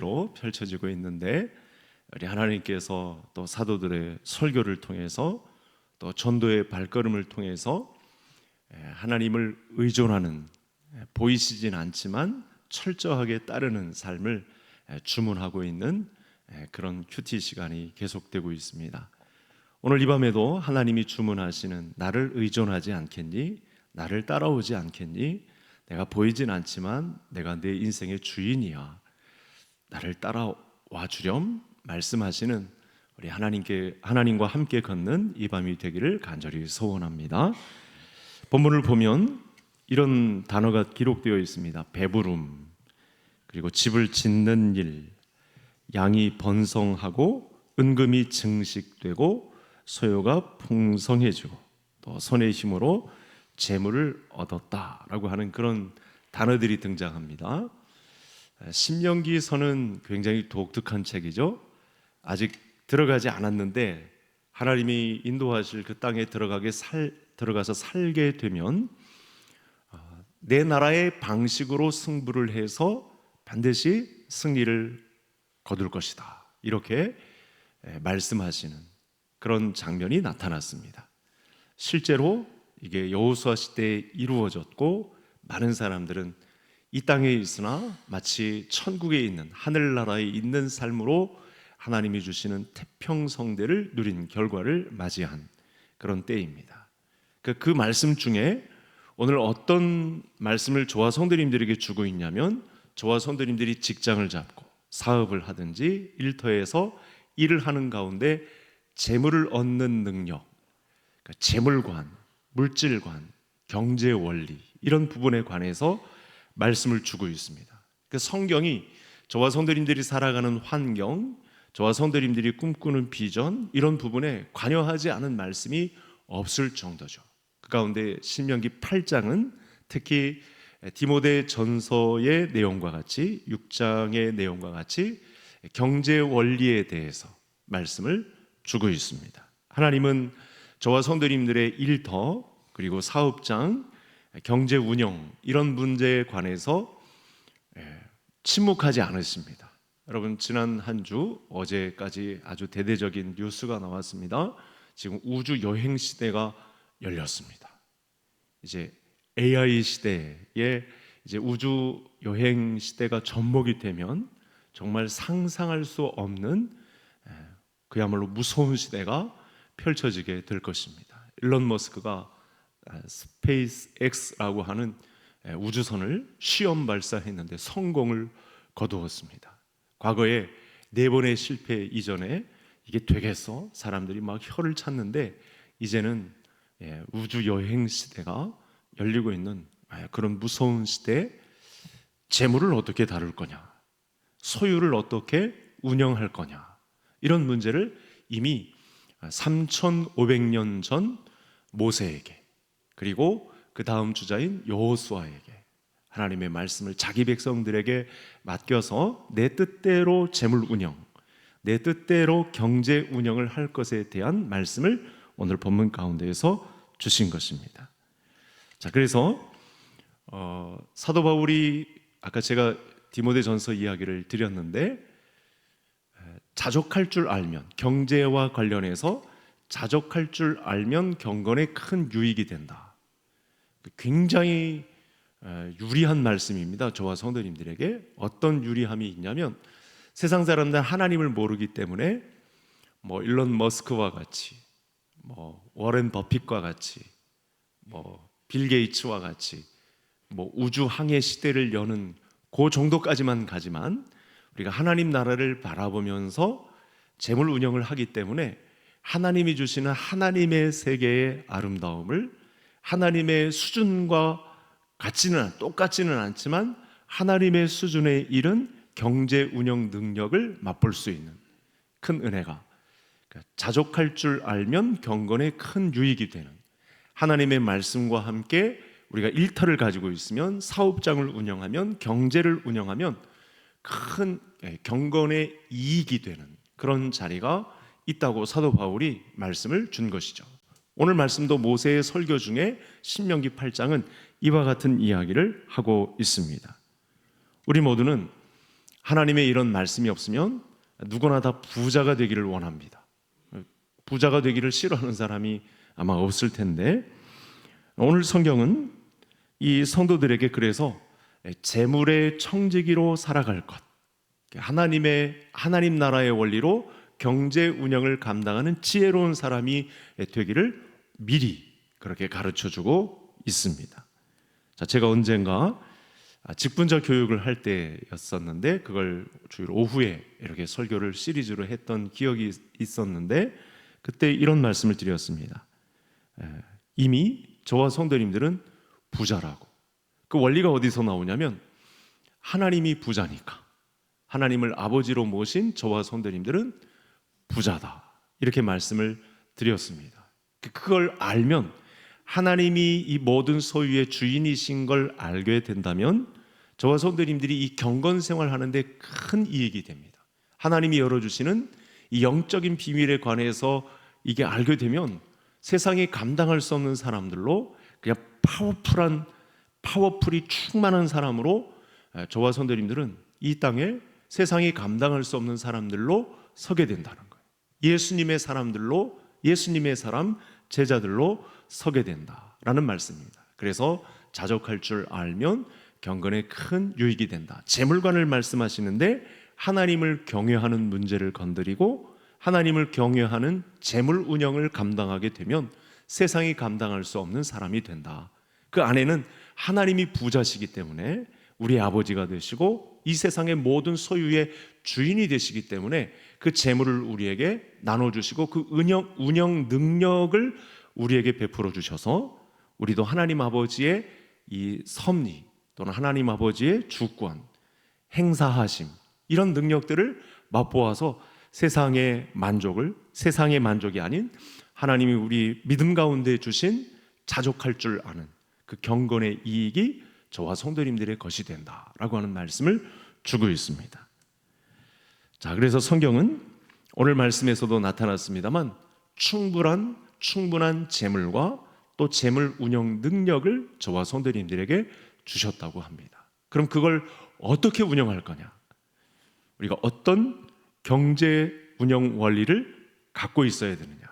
시대로 펼쳐지고 있는데, 우리 하나님께서 또 사도들의 설교를 통해서 또 전도의 발걸음을 통해서 하나님을 의존하는, 보이시진 않지만 철저하게 따르는 삶을 주문하고 있는 그런 큐티 시간이 계속되고 있습니다. 오늘 이 밤에도 하나님이 주문하시는, 나를 의존하지 않겠니? 나를 따라오지 않겠니? 내가 보이진 않지만 내가 내 인생의 주인이야, 나를 따라와 주렴 말씀하시는 우리 하나님과 함께 걷는 이 밤이 되기를 간절히 소원합니다. 본문을 보면 이런 단어가 기록되어 있습니다. 배부름, 그리고 집을 짓는 일, 양이 번성하고 은금이 증식되고 소요가 풍성해지고 또 손의 힘으로 재물을 얻었다라고 하는 그런 단어들이 등장합니다. 신명기서는 굉장히 독특한 책이죠. 아직 들어가지 않았는데 하나님이 인도하실 그 땅에 들어가서 살게 되면 내 나라의 방식으로 승부를 해서 반드시 승리를 거둘 것이다, 이렇게 말씀하시는 그런 장면이 나타났습니다. 실제로 이게 여호수아 시대에 이루어졌고, 많은 사람들은 이 땅에 있으나 마치 천국에 있는, 하늘나라에 있는 삶으로 하나님이 주시는 태평성대를 누린 결과를 맞이한 그런 때입니다. 그 말씀 중에 오늘 어떤 말씀을 저와 성도님들에게 주고 있냐면, 저와 성도님들이 직장을 잡고 사업을 하든지 일터에서 일을 하는 가운데 재물을 얻는 능력, 그러니까 재물관, 물질관, 경제 원리, 이런 부분에 관해서 말씀을 주고 있습니다. 그 성경이 저와 성도님들이 살아가는 환경, 저와 성도님들이 꿈꾸는 비전, 이런 부분에 관여하지 않은 말씀이 없을 정도죠. 그 가운데 신명기 8장은 특히 디모데 전서의 내용과 같이, 6장의 내용과 같이 경제 원리에 대해서 말씀을 주고 있습니다. 하나님은 저와 성도님들의 일터, 그리고 사업장, 경제 운영, 이런 문제에 관해서 침묵하지 않으십니다. 여러분, 지난 한 주, 어제까지 아주 대대적인 뉴스가 나왔습니다. 지금 우주 여행 시대가 열렸습니다. 이제 AI 시대에 이제 우주 여행 시대가 접목이 되면 정말 상상할 수 없는 그야말로 무서운 시대가 펼쳐지게 될 것입니다. 일론 머스크가 스페이스 X라고 하는 우주선을 시험 발사했는데 성공을 거두었습니다. 과거에 4번의 실패 이전에 이게 되겠어? 사람들이 막 혀를 찾는데, 이제는 우주 여행 시대가 열리고 있는 그런 무서운 시대에 재물을 어떻게 다룰 거냐, 소유를 어떻게 운영할 거냐, 이런 문제를 이미 3,500년 전 모세에게, 그리고 그 다음 주자인 여호수아에게 하나님의 말씀을 자기 백성들에게 맡겨서 내 뜻대로 재물 운영, 내 뜻대로 경제 운영을 할 것에 대한 말씀을 오늘 본문 가운데에서 주신 것입니다. 자, 그래서 사도 바울이, 아까 제가 디모데전서 이야기를 드렸는데, 자족할 줄 알면, 경제와 관련해서 자족할 줄 알면 경건에 큰 유익이 된다. 굉장히 유리한 말씀입니다. 저와 성도님들에게 어떤 유리함이 있냐면, 세상 사람들은 하나님을 모르기 때문에 일론 머스크와 같이, 워렌 버핏과 같이, 빌 게이츠와 같이 우주 항해 시대를 여는 그 정도까지만 가지만, 우리가 하나님 나라를 바라보면서 재물 운영을 하기 때문에 하나님이 주시는 하나님의 세계의 아름다움을, 하나님의 수준과 똑같지는 않지만 하나님의 수준에 이른 경제 운영 능력을 맛볼 수 있는 큰 은혜가, 자족할 줄 알면 경건에 큰 유익이 되는, 하나님의 말씀과 함께 우리가 일터를 가지고 있으면, 사업장을 운영하면, 경제를 운영하면 큰 경건의 이익이 되는 그런 자리가 있다고 사도 바울이 말씀을 준 것이죠. 오늘 말씀도 모세의 설교 중에 신명기 8장은 이와 같은 이야기를 하고 있습니다. 우리 모두는 하나님의 이런 말씀이 없으면 누구나 다 부자가 되기를 원합니다. 부자가 되기를 싫어하는 사람이 아마 없을 텐데, 오늘 성경은 이 성도들에게 그래서 재물의 청지기로 살아갈 것, 하나님 나라의 원리로 경제 운영을 감당하는 지혜로운 사람이 되기를 미리 그렇게 가르쳐주고 있습니다. 자, 제가 언젠가 직분자 교육을 할 때였었는데, 그걸 주로 오후에 이렇게 설교를 시리즈로 했던 기억이 있었는데, 그때 이런 말씀을 드렸습니다. 이미 저와 성도님들은 부자라고. 그 원리가 어디서 나오냐면, 하나님이 부자니까 하나님을 아버지로 모신 저와 성도님들은 부자다, 이렇게 말씀을 드렸습니다. 그걸 알면, 하나님이 이 모든 소유의 주인이신 걸 알게 된다면 저와 성도님들이 이 경건 생활하는데 큰 이익이 됩니다. 하나님이 열어주시는 이 영적인 비밀에 관해서 이게 알게 되면 세상이 감당할 수 없는 사람들로, 그냥 파워풀이 충만한 사람으로 저와 성도님들은 이 땅에 세상이 감당할 수 없는 사람들로 서게 된다는 거예요. 예수님의 사람들로, 예수님의 사람, 제자들로 서게 된다라는 말씀입니다. 그래서 자족할 줄 알면 경건에 큰 유익이 된다. 재물관을 말씀하시는데, 하나님을 경외하는 문제를 건드리고 하나님을 경외하는 재물 운영을 감당하게 되면 세상이 감당할 수 없는 사람이 된다. 그 안에는 하나님이 부자시기 때문에 우리 아버지가 되시고 이 세상의 모든 소유의 주인이 되시기 때문에 그 재물을 우리에게 나눠주시고 그 운영 능력을 우리에게 베풀어 주셔서 우리도 하나님 아버지의 이 섭리 또는 하나님 아버지의 주권, 행사하심, 이런 능력들을 맛보아서 세상의 만족이 아닌 하나님이 우리 믿음 가운데 주신 자족할 줄 아는 그 경건의 이익이 저와 성도님들의 것이 된다라고 하는 말씀을 주고 있습니다. 자, 그래서 성경은 오늘 말씀에서도 나타났습니다만 충분한 재물과 또 재물 운영 능력을 저와 성도님들에게 주셨다고 합니다. 그럼 그걸 어떻게 운영할 거냐? 우리가 어떤 경제 운영 원리를 갖고 있어야 되느냐?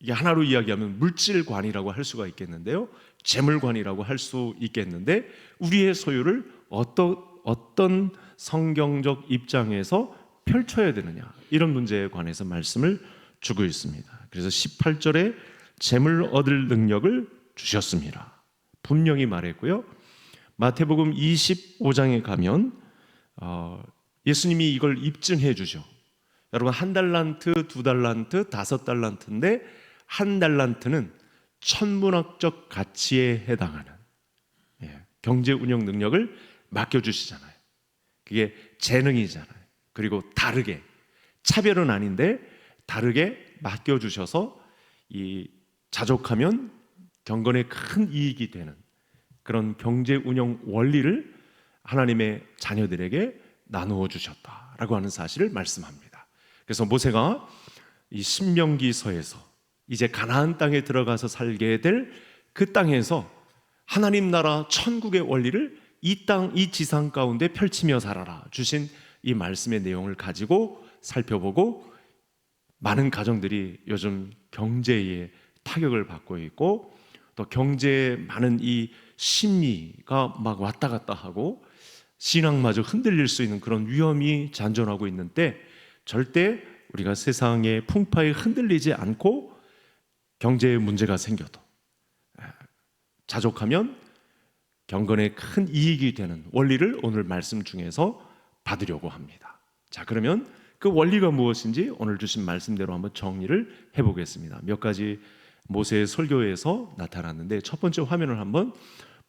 이게 하나로 이야기하면 물질관이라고 할 수가 있겠는데요, 재물관이라고 할 수 있겠는데, 우리의 소유를 어떤 성경적 입장에서 펼쳐야 되느냐, 이런 문제에 관해서 말씀을 주고 있습니다. 그래서 18절에 재물 얻을 능력을 주셨습니다, 분명히 말했고요. 마태복음 25장에 가면 예수님이 이걸 입증해 주죠. 여러분, 1달란트, 2달란트, 5달란트인데 1달란트는 천문학적 가치에 해당하는 경제 운영 능력을 맡겨주시잖아요. 그게 재능이잖아요. 그리고 다르게, 차별은 아닌데 다르게 맡겨주셔서 이 자족하면 경건에 큰 이익이 되는 그런 경제 운영 원리를 하나님의 자녀들에게 나누어 주셨다라고 하는 사실을 말씀합니다. 그래서 모세가 이 신명기서에서 이제 가나안 땅에 들어가서 살게 될 그 땅에서 하나님 나라 천국의 원리를 이 지상 가운데 펼치며 살아라 주신 이 말씀의 내용을 가지고 살펴보고, 많은 가정들이 요즘 경제에 타격을 받고 있고 또 경제에 많은 이 심리가 막 왔다 갔다 하고 신앙마저 흔들릴 수 있는 그런 위험이 잔존하고 있는 때, 절대 우리가 세상의 풍파에 흔들리지 않고 경제에 문제가 생겨도 자족하면 경건에 큰 이익이 되는 원리를 오늘 말씀 중에서 받으려고 합니다. 자, 그러면 그 원리가 무엇인지 오늘 주신 말씀대로 한번 정리를 해보겠습니다. 몇 가지 모세의 설교에서 나타났는데, 첫 번째 화면을 한번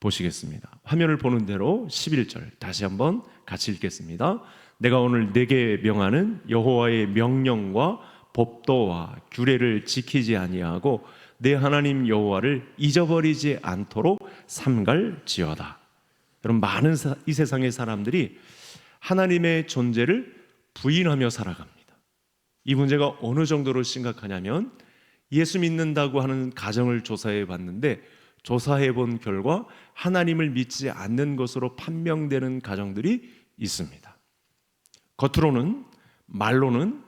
보시겠습니다. 화면을 보는 대로 11절 다시 한번 같이 읽겠습니다. 내가 오늘 내게 명하는 여호와의 명령과 법도와 규례를 지키지 아니하고 내 하나님 여호와를 잊어버리지 않도록 삼갈지어다. 여러분, 많은 이 세상의 사람들이 하나님의 존재를 부인하며 살아갑니다. 이 문제가 어느 정도로 심각하냐면, 예수 믿는다고 하는 가정을 조사해 봤는데 조사해 본 결과 하나님을 믿지 않는 것으로 판명되는 가정들이 있습니다. 겉으로는, 말로는,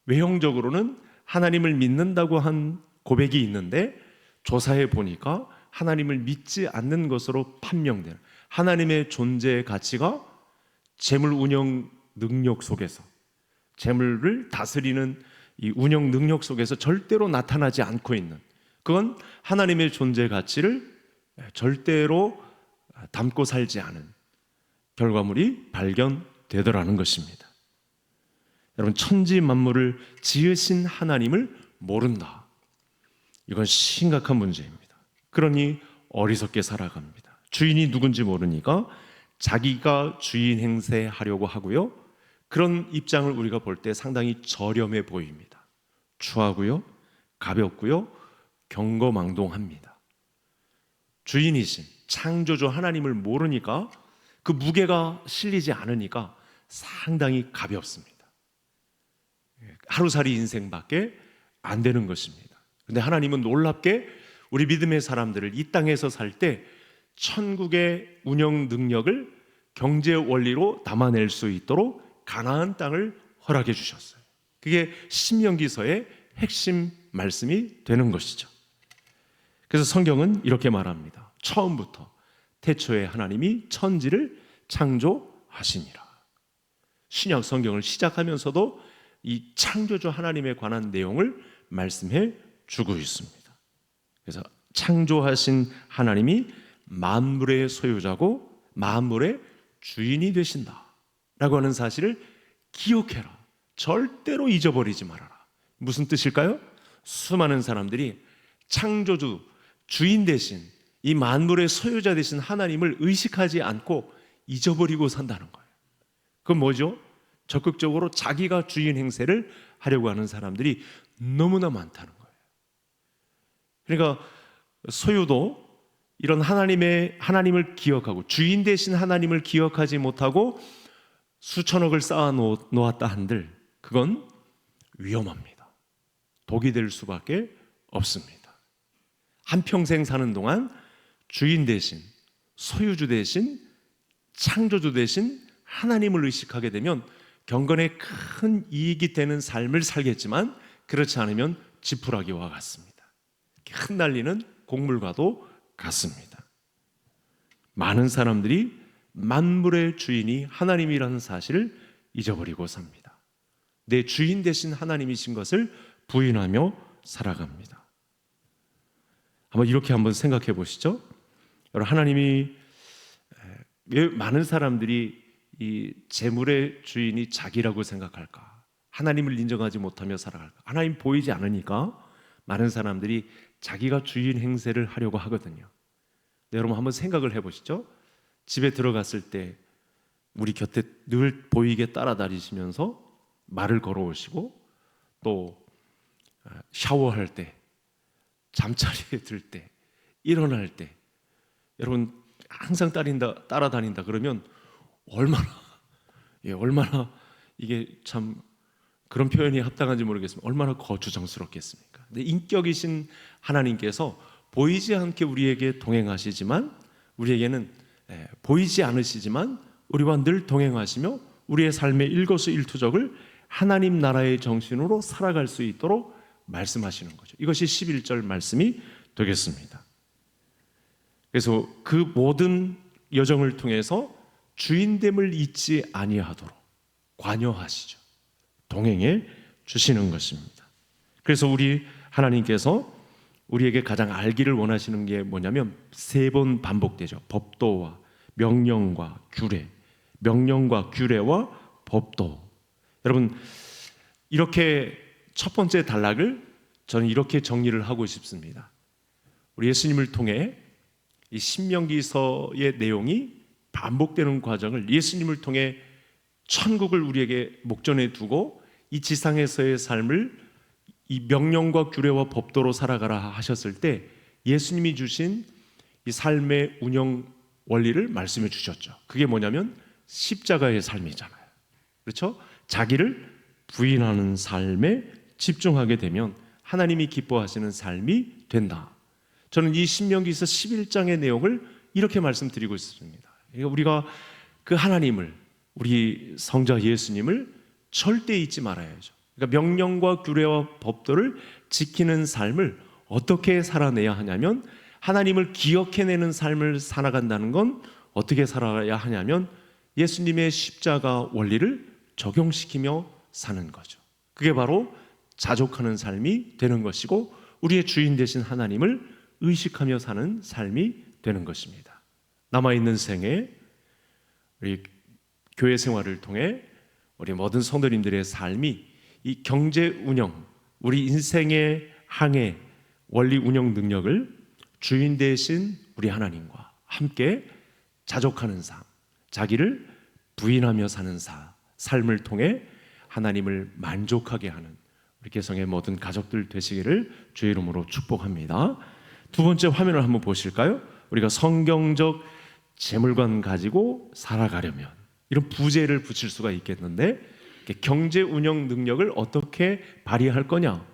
외형적으로는 하나님을 믿는다고 한 고백이 있는데 조사해 보니까 하나님을 믿지 않는 것으로 판명되는, 하나님의 존재의 가치가 재물 운영 능력 속에서, 재물을 다스리는 이 운영 능력 속에서 절대로 나타나지 않고 있는, 그건 하나님의 존재 가치를 절대로 담고 살지 않은 결과물이 발견되더라는 것입니다. 여러분, 천지 만물을 지으신 하나님을 모른다. 이건 심각한 문제입니다. 그러니 어리석게 살아갑니다. 주인이 누군지 모르니까 자기가 주인 행세하려고 하고요. 그런 입장을 우리가 볼 때 상당히 저렴해 보입니다. 추하고요, 가볍고요, 경거망동합니다. 주인이신 창조주 하나님을 모르니까, 그 무게가 실리지 않으니까 상당히 가볍습니다. 하루살이 인생밖에 안 되는 것입니다. 그런데 하나님은 놀랍게 우리 믿음의 사람들을 이 땅에서 살 때 천국의 운영 능력을 경제 원리로 담아낼 수 있도록 가나안 땅을 허락해 주셨어요. 그게 신명기서의 핵심 말씀이 되는 것이죠. 그래서 성경은 이렇게 말합니다. 처음부터 태초에 하나님이 천지를 창조하시니라. 신약 성경을 시작하면서도 이 창조주 하나님에 관한 내용을 말씀해 주고 있습니다. 그래서 창조하신 하나님이 만물의 소유자고 만물의 주인이 되신다라고 하는 사실을 기억해라. 절대로 잊어버리지 말아라. 무슨 뜻일까요? 수많은 사람들이 창조주, 주인 되신, 이 만물의 소유자 되신 하나님을 의식하지 않고 잊어버리고 산다는 거예요. 그건 뭐죠? 적극적으로 자기가 주인 행세를 하려고 하는 사람들이 너무나 많다는 거예요. 그러니까 소유도 이런 하나님을 기억하고 주인 되신 하나님을 기억하지 못하고 수천억을 쌓아 놓았다 한들 그건 위험합니다. 독이 될 수밖에 없습니다. 한평생 사는 동안 주인 대신, 소유주 대신, 창조주 대신 하나님을 의식하게 되면 경건에 큰 이익이 되는 삶을 살겠지만, 그렇지 않으면 지푸라기와 같습니다. 흩날리는 곡물과도 같습니다. 많은 사람들이 만물의 주인이 하나님이라는 사실을 잊어버리고 삽니다. 내 주인 되신 하나님이신 것을 부인하며 살아갑니다. 한번 생각해 보시죠. 여러분, 하나님이 왜 많은 사람들이 이 재물의 주인이 자기라고 생각할까? 하나님을 인정하지 못하며 살아갈까? 하나님 보이지 않으니까 많은 사람들이 자기가 주인 행세를 하려고 하거든요. 네, 여러분 한번 생각을 해보시죠. 집에 들어갔을 때 우리 곁에 늘 보이게 따라다니시면서 말을 걸어오시고, 또 샤워할 때, 잠자리에 들 때, 일어날 때, 여러분 항상 따라다닌다 그러면 얼마나 이게 참 그런 표현이 합당한지 모르겠지만 얼마나 거추장스럽겠습니까? 근데 인격이신 하나님께서 보이지 않게 우리에게 동행하시지만, 우리에게는 보이지 않으시지만 우리와 늘 동행하시며 우리의 삶의 일거수일투족을 하나님 나라의 정신으로 살아갈 수 있도록 말씀하시는 거죠. 이것이 11절 말씀이 되겠습니다. 그래서 그 모든 여정을 통해서 주인됨을 잊지 아니하도록 관여하시죠. 동행해 주시는 것입니다. 그래서 우리 하나님께서 우리에게 가장 알기를 원하시는 게 뭐냐면 3번 반복되죠. 법도와 명령과 규례, 명령과 규례와 법도. 여러분, 이렇게 첫 번째 단락을 저는 이렇게 정리를 하고 싶습니다. 우리 예수님을 통해 이 신명기서의 내용이 반복되는 과정을, 예수님을 통해 천국을 우리에게 목전에 두고 이 지상에서의 삶을 이 명령과 규례와 법도로 살아가라 하셨을 때 예수님이 주신 이 삶의 운영 원리를 말씀해 주셨죠. 그게 뭐냐면 십자가의 삶이잖아요. 그렇죠? 자기를 부인하는 삶에 집중하게 되면 하나님이 기뻐하시는 삶이 된다. 저는 이 신명기서 11장의 내용을 이렇게 말씀드리고 있습니다. 우리가 그 하나님을 우리 성자 예수님을 절대 잊지 말아야죠. 그러니까 명령과 규례와 법도를 지키는 삶을 어떻게 살아내야 하냐면, 하나님을 기억해내는 삶을 살아간다는 건 어떻게 살아야 하냐면 예수님의 십자가 원리를 적용시키며 사는 거죠. 그게 바로 자족하는 삶이 되는 것이고, 우리의 주인 되신 하나님을 의식하며 사는 삶이 되는 것입니다. 남아있는 생에 우리 교회 생활을 통해 우리 모든 성도님들의 삶이 이 경제 운영, 우리 인생의 항해, 원리 운영 능력을 주인 되신 우리 하나님과 함께 자족하는 삶, 자기를 부인하며 사는 삶을 통해 하나님을 만족하게 하는 우리 개성의 모든 가족들 되시기를 주의 이름으로 축복합니다. 두 번째 화면을 한번 보실까요? 우리가 성경적 재물관 가지고 살아가려면 이런 부제를 붙일 수가 있겠는데, 경제 운영 능력을 어떻게 발휘할 거냐?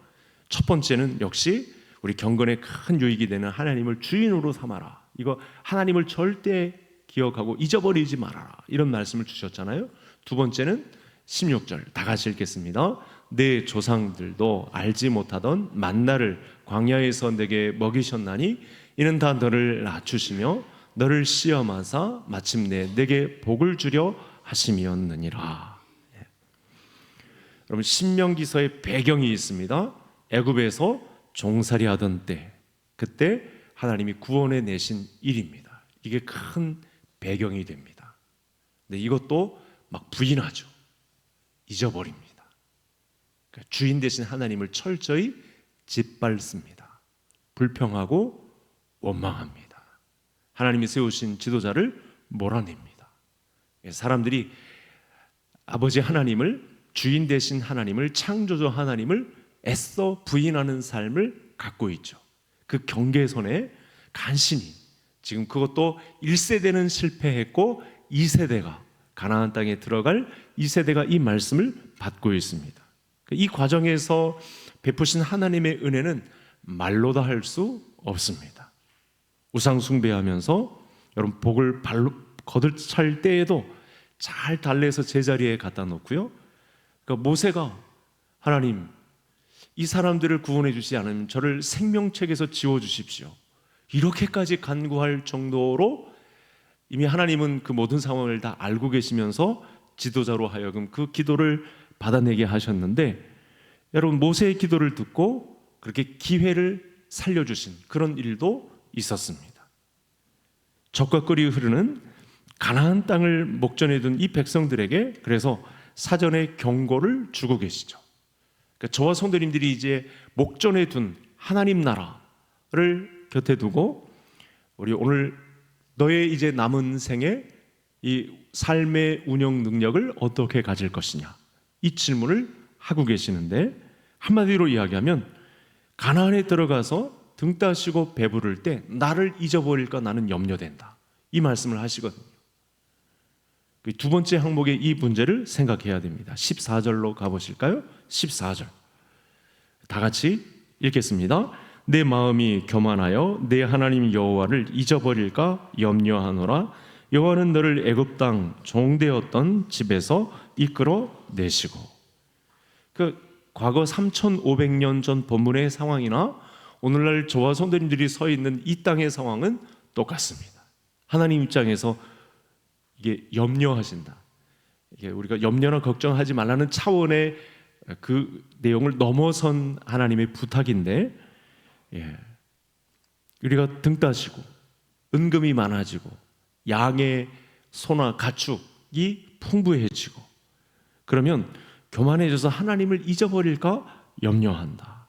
첫 번째는 역시 우리 경건에 큰 유익이 되는 하나님을 주인으로 삼아라. 이거 하나님을 절대 기억하고 잊어버리지 말아라, 이런 말씀을 주셨잖아요. 두 번째는 16절 다 같이 읽겠습니다. 내 조상들도 알지 못하던 만나를 광야에서 내게 먹이셨나니 이는 다 너를 낮추시며 너를 시험하사 마침내 내게 복을 주려 하심이었느니라. 여러분, 신명기서의 배경이 있습니다. 애굽에서 종살이 하던 때, 그때 하나님이 구원해 내신 일입니다. 이게 큰 배경이 됩니다. 근데 이것도 막 부인하죠. 잊어버립니다. 그러니까 주인 되신 하나님을 철저히 짓밟습니다. 불평하고 원망합니다. 하나님이 세우신 지도자를 몰아냅니다. 사람들이 아버지 하나님을, 주인 되신 하나님을, 창조주 하나님을 애써 부인하는 삶을 갖고 있죠. 그 경계선에 간신히, 지금 그것도 1세대는 실패했고 2세대가 가나안 땅에 들어갈 2세대가 이 말씀을 받고 있습니다. 이 과정에서 베푸신 하나님의 은혜는 말로 다 할 수 없습니다. 우상 숭배하면서 여러분 복을 발로 거들찰 때에도 잘 달래서 제자리에 갖다 놓고요. 그러니까 모세가 하나님, 이 사람들을 구원해 주시지 않으면 저를 생명책에서 지워 주십시오, 이렇게까지 간구할 정도로 이미 하나님은 그 모든 상황을 다 알고 계시면서 지도자로 하여금 그 기도를 받아내게 하셨는데, 여러분 모세의 기도를 듣고 그렇게 기회를 살려주신 그런 일도 있었습니다. 적과 꿀이 흐르는 가나안 땅을 목전에 둔 이 백성들에게 그래서 사전에 경고를 주고 계시죠. 그러니까 저와 성도님들이 이제 목전에 둔 하나님 나라를 곁에 두고 우리 오늘 너의 이제 남은 생에 이 삶의 운영 능력을 어떻게 가질 것이냐, 이 질문을 하고 계시는데, 한마디로 이야기하면 가나안에 들어가서 등 따시고 배부를 때 나를 잊어버릴까 나는 염려된다, 이 말씀을 하시거든요. 두 번째 항목의 이 문제를 생각해야 됩니다. 14절로 가보실까요? 14절 다 같이 읽겠습니다. 내 마음이 교만하여 내 하나님 여호와를 잊어버릴까 염려하노라. 여호와는 너를 애굽 땅 종되었던 집에서 이끌어 내시고. 그 과거 3,500년 전 본문의 상황이나 오늘날 저와 성도님들이 서 있는 이 땅의 상황은 똑같습니다. 하나님 입장에서 이게 염려하신다, 이게 우리가 염려나 걱정하지 말라는 차원의 그 내용을 넘어선 하나님의 부탁인데, 우리가 등 따시고 은금이 많아지고 양의 소나 가축이 풍부해지고 그러면 교만해져서 하나님을 잊어버릴까 염려한다.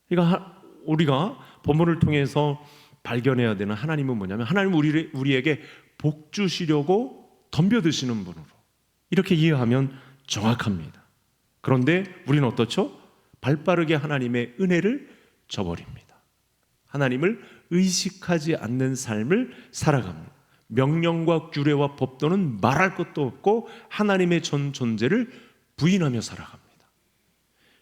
그러니까 우리가 본문을 통해서 발견해야 되는 하나님은 뭐냐면, 하나님은 우리에게 복 주시려고 덤벼드시는 분으로 이렇게 이해하면 정확합니다. 그런데 우리는 어떻죠? 발빠르게 하나님의 은혜를 저버립니다. 하나님을 의식하지 않는 삶을 살아갑니다. 명령과 규례와 법도는 말할 것도 없고 하나님의 전 존재를 부인하며 살아갑니다.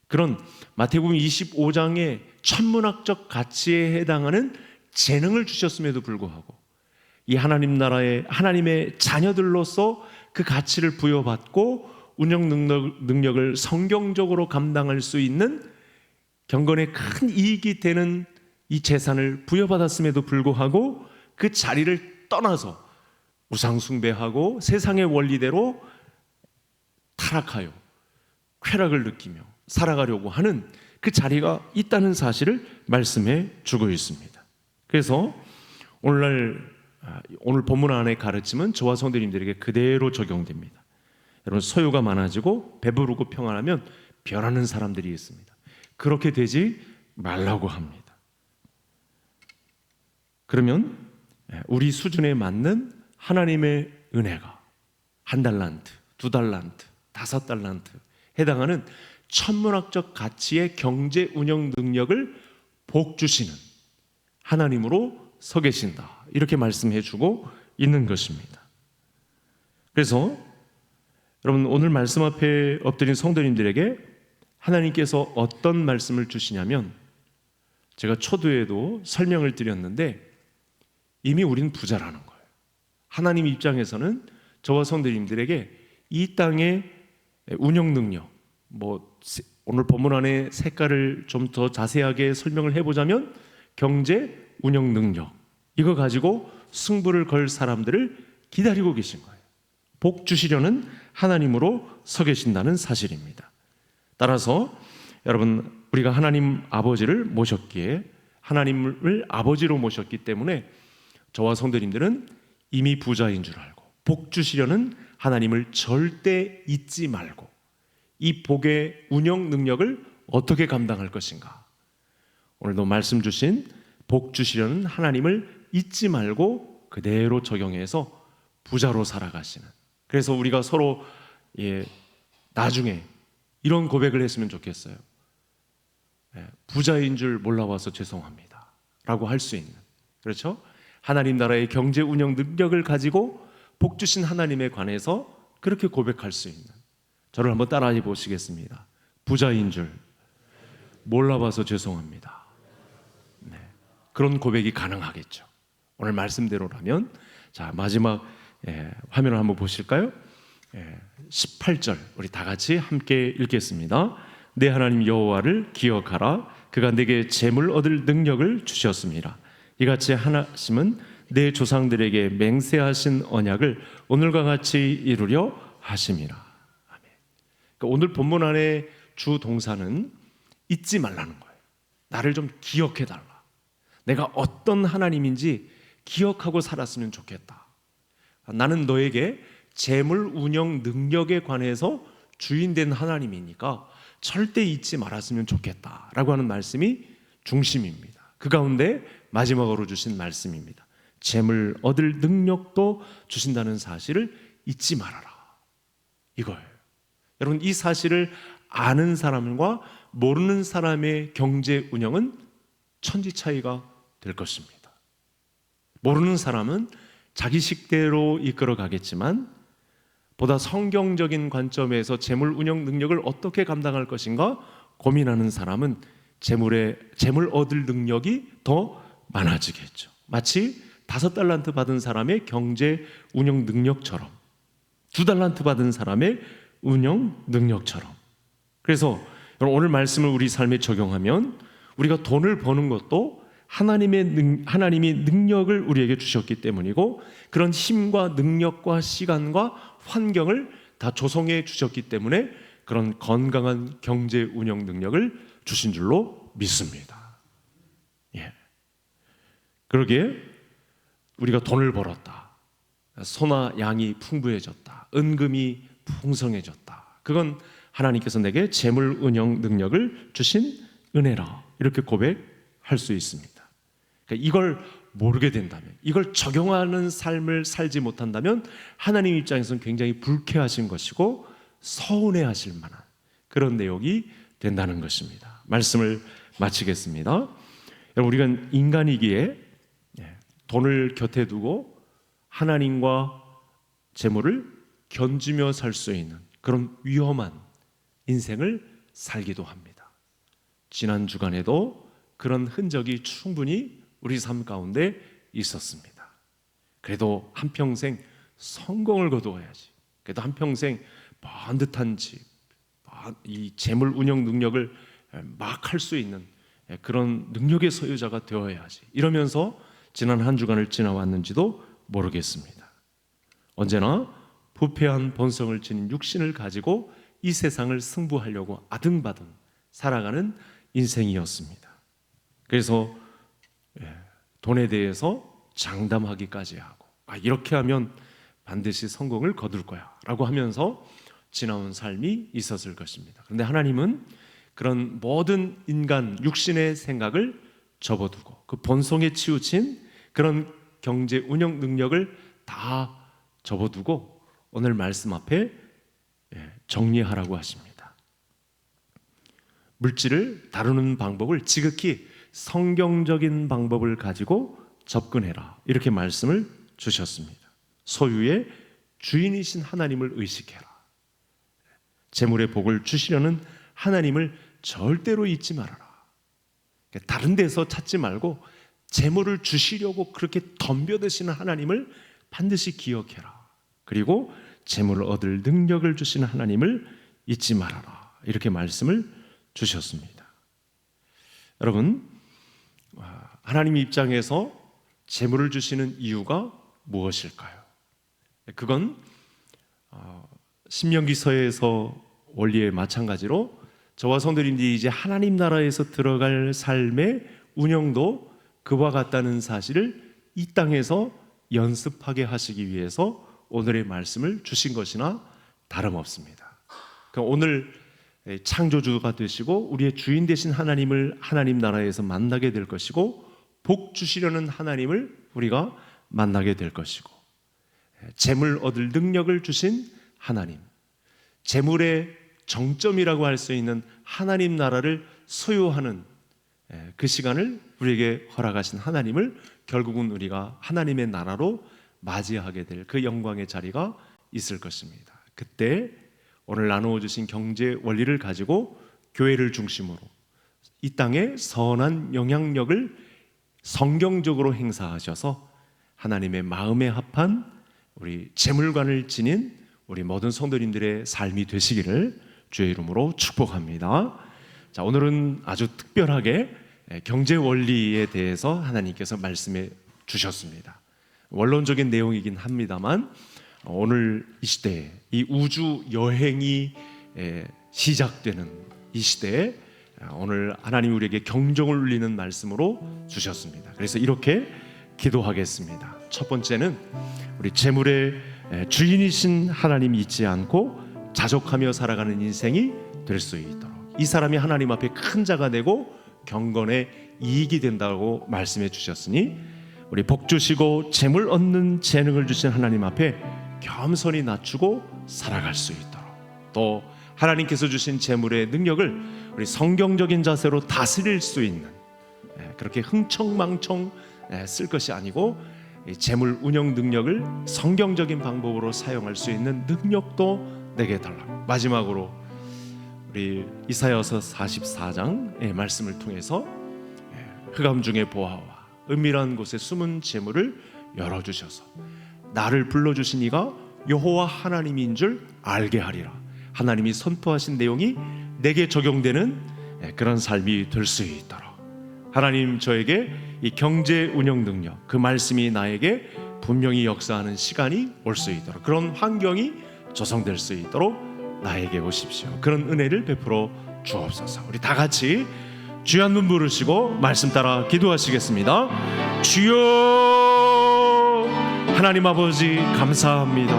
그런 마태복음 25장의 천문학적 가치에 해당하는 재능을 주셨음에도 불구하고 이 하나님 나라의 하나님의 자녀들로서 그 가치를 부여받고 운영 능력을 성경적으로 감당할 수 있는 경건에 큰 이익이 되는 이 재산을 부여받았음에도 불구하고 그 자리를 떠나서 우상숭배하고 세상의 원리대로 타락하여 쾌락을 느끼며 살아가려고 하는 그 자리가 있다는 사실을 말씀해 주고 있습니다. 그래서 오늘 본문 안에 가르침은 저와 성도님들에게 그대로 적용됩니다. 여러분, 소유가 많아지고 배부르고 평안하면 변하는 사람들이 있습니다. 그렇게 되지 말라고 합니다. 그러면 우리 수준에 맞는 하나님의 은혜가 1달란트, 2달란트, 5달란트 해당하는 천문학적 가치의 경제 운영 능력을 복 주시는 하나님으로 서 계신다, 이렇게 말씀해 주고 있는 것입니다. 그래서 여러분, 오늘 말씀 앞에 엎드린 성도님들에게 하나님께서 어떤 말씀을 주시냐면, 제가 초두에도 설명을 드렸는데 이미 우리는 부자라는 거예요. 하나님 입장에서는 저와 성도님들에게 이 땅의 운영 능력, 오늘 본문 안에 색깔을 좀 더 자세하게 설명을 해보자면 경제 운영 능력, 이거 가지고 승부를 걸 사람들을 기다리고 계신 거예요. 복 주시려는 하나님으로 서 계신다는 사실입니다. 따라서 여러분, 우리가 하나님 아버지를 모셨기에, 하나님을 아버지로 모셨기 때문에 저와 성도님들은 이미 부자인 줄 알고 복 주시려는 하나님을 절대 잊지 말고 이 복의 운영 능력을 어떻게 감당할 것인가, 오늘도 말씀 주신 복 주시려는 하나님을 잊지 말고 그대로 적용해서 부자로 살아가시는, 그래서 우리가 서로 나중에 이런 고백을 했으면 좋겠어요. 부자인 줄 몰라와서 죄송합니다 라고 할 수 있는, 그렇죠? 하나님 나라의 경제 운영 능력을 가지고 복 주신 하나님에 관해서 그렇게 고백할 수 있는, 저를 한번 따라해 보시겠습니다. 부자인 줄 몰라봐서 죄송합니다. 네, 그런 고백이 가능하겠죠. 오늘 말씀대로라면. 자, 마지막 화면을 한번 보실까요? 18절 우리 다 같이 함께 읽겠습니다. 내 하나님 여호와를 기억하라. 그가 내게 재물 얻을 능력을 주셨습니다. 이같이 하나님은 내 조상들에게 맹세하신 언약을 오늘과 같이 이루려 하심이라. 아멘. 그러니까 오늘 본문 안에 주 동사는 잊지 말라는 거예요. 나를 좀 기억해 달라. 내가 어떤 하나님인지 기억하고 살았으면 좋겠다. 나는 너에게 재물 운영 능력에 관해서 주인된 하나님이니까 절대 잊지 말았으면 좋겠다라고 하는 말씀이 중심입니다. 그 가운데 마지막으로 주신 말씀입니다. 재물 얻을 능력도 주신다는 사실을 잊지 말아라, 이거예요. 여러분, 이 사실을 아는 사람과 모르는 사람의 경제 운영은 천지 차이가 될 것입니다. 모르는 사람은 자기 식대로 이끌어 가겠지만 보다 성경적인 관점에서 재물 운영 능력을 어떻게 감당할 것인가 고민하는 사람은 재물 얻을 능력이 더 많아지겠죠. 마치 5달란트 받은 사람의 경제 운영 능력처럼, 2달란트 받은 사람의 운영 능력처럼. 그래서 오늘 말씀을 우리 삶에 적용하면 우리가 돈을 버는 것도 하나님이 능력을 우리에게 주셨기 때문이고, 그런 힘과 능력과 시간과 환경을 다 조성해 주셨기 때문에 그런 건강한 경제 운영 능력을 주신 줄로 믿습니다. 그러기에 우리가 돈을 벌었다, 소나 양이 풍부해졌다, 은금이 풍성해졌다, 그건 하나님께서 내게 재물 운영 능력을 주신 은혜라, 이렇게 고백할 수 있습니다. 그러니까 이걸 모르게 된다면, 이걸 적용하는 삶을 살지 못한다면 하나님 입장에서는 굉장히 불쾌하신 것이고 서운해하실 만한 그런 내용이 된다는 것입니다. 말씀을 마치겠습니다. 여러분, 우리가 인간이기에 돈을 곁에 두고 하나님과 재물을 견주며 살 수 있는 그런 위험한 인생을 살기도 합니다. 지난 주간에도 그런 흔적이 충분히 우리 삶 가운데 있었습니다. 그래도 한평생 성공을 거두어야지, 그래도 한평생 번듯한 집, 이 재물 운영 능력을 막 할 수 있는 그런 능력의 소유자가 되어야지, 이러면서 지난 한 주간을 지나왔는지도 모르겠습니다. 언제나 부패한 본성을 지닌 육신을 가지고 이 세상을 승부하려고 아등바등 살아가는 인생이었습니다. 그래서 돈에 대해서 장담하기까지 하고, 이렇게 하면 반드시 성공을 거둘 거야 라고 하면서 지나온 삶이 있었을 것입니다. 그런데 하나님은 그런 모든 인간 육신의 생각을 접어두고 그 본성에 치우친 그런 경제 운영 능력을 다 접어두고 오늘 말씀 앞에 정리하라고 하십니다. 물질을 다루는 방법을 지극히 성경적인 방법을 가지고 접근해라, 이렇게 말씀을 주셨습니다. 소유의 주인이신 하나님을 의식해라. 재물의 복을 주시려는 하나님을 절대로 잊지 말아라. 다른 데서 찾지 말고 재물을 주시려고 그렇게 덤벼드시는 하나님을 반드시 기억해라. 그리고 재물을 얻을 능력을 주시는 하나님을 잊지 말아라, 이렇게 말씀을 주셨습니다. 여러분, 하나님 입장에서 재물을 주시는 이유가 무엇일까요? 그건 신명기서에서 원리에 마찬가지로 저와 성도님들이 이제 하나님 나라에서 들어갈 삶의 운영도 그와 같다는 사실을 이 땅에서 연습하게 하시기 위해서 오늘의 말씀을 주신 것이나 다름없습니다. 오늘 창조주가 되시고 우리의 주인 되신 하나님을 하나님 나라에서 만나게 될 것이고, 복 주시려는 하나님을 우리가 만나게 될 것이고, 재물 얻을 능력을 주신 하나님, 재물의 정점이라고 할 수 있는 하나님 나라를 소유하는 그 시간을 우리에게 허락하신 하나님을 결국은 우리가 하나님의 나라로 맞이하게 될 그 영광의 자리가 있을 것입니다. 그때 오늘 나누어 주신 경제 원리를 가지고 교회를 중심으로 이 땅에 선한 영향력을 성경적으로 행사하셔서 하나님의 마음에 합한 우리 재물관을 지닌 우리 모든 성도님들의 삶이 되시기를 주의 이름으로 축복합니다. 자, 오늘은 아주 특별하게 경제 원리에 대해서 하나님께서 말씀해 주셨습니다. 원론적인 내용이긴 합니다만, 오늘 이 시대에 이 우주 여행이 시작되는 이 시대에 오늘 하나님 우리에게 경종을 울리는 말씀으로 주셨습니다. 그래서 이렇게 기도하겠습니다. 첫 번째는 우리 재물의 주인이신 하나님 잊지 않고 자족하며 살아가는 인생이 될 수 있도록, 이 사람이 하나님 앞에 큰 자가 되고 경건의 이익이 된다고 말씀해 주셨으니 우리 복 주시고 재물 얻는 재능을 주신 하나님 앞에 겸손히 낮추고 살아갈 수 있도록, 또 하나님께서 주신 재물의 능력을 우리 성경적인 자세로 다스릴 수 있는, 그렇게 흥청망청 쓸 것이 아니고 재물 운영 능력을 성경적인 방법으로 사용할 수 있는 능력도 내게 달라. 마지막으로 우리 이사야서 44장의 말씀을 통해서 흑암 중의 보화와 은밀한 곳에 숨은 재물을 열어주셔서 나를 불러주신 이가 여호와 하나님인 줄 알게 하리라. 하나님이 선포하신 내용이 내게 적용되는 그런 삶이 될 수 있도록, 하나님 저에게 이 경제 운영 능력, 그 말씀이 나에게 분명히 역사하는 시간이 올 수 있도록, 그런 환경이 조성될 수 있도록 나에게 오십시오. 그런 은혜를 베풀어 주옵소서. 우리 다 같이 주여 한번 부르시고 말씀 따라 기도하시겠습니다. 주여, 하나님 아버지 감사합니다.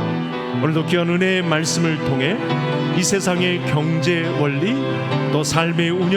오늘도 귀한 은혜의 말씀을 통해 이 세상의 경제 원리, 또 삶의 운영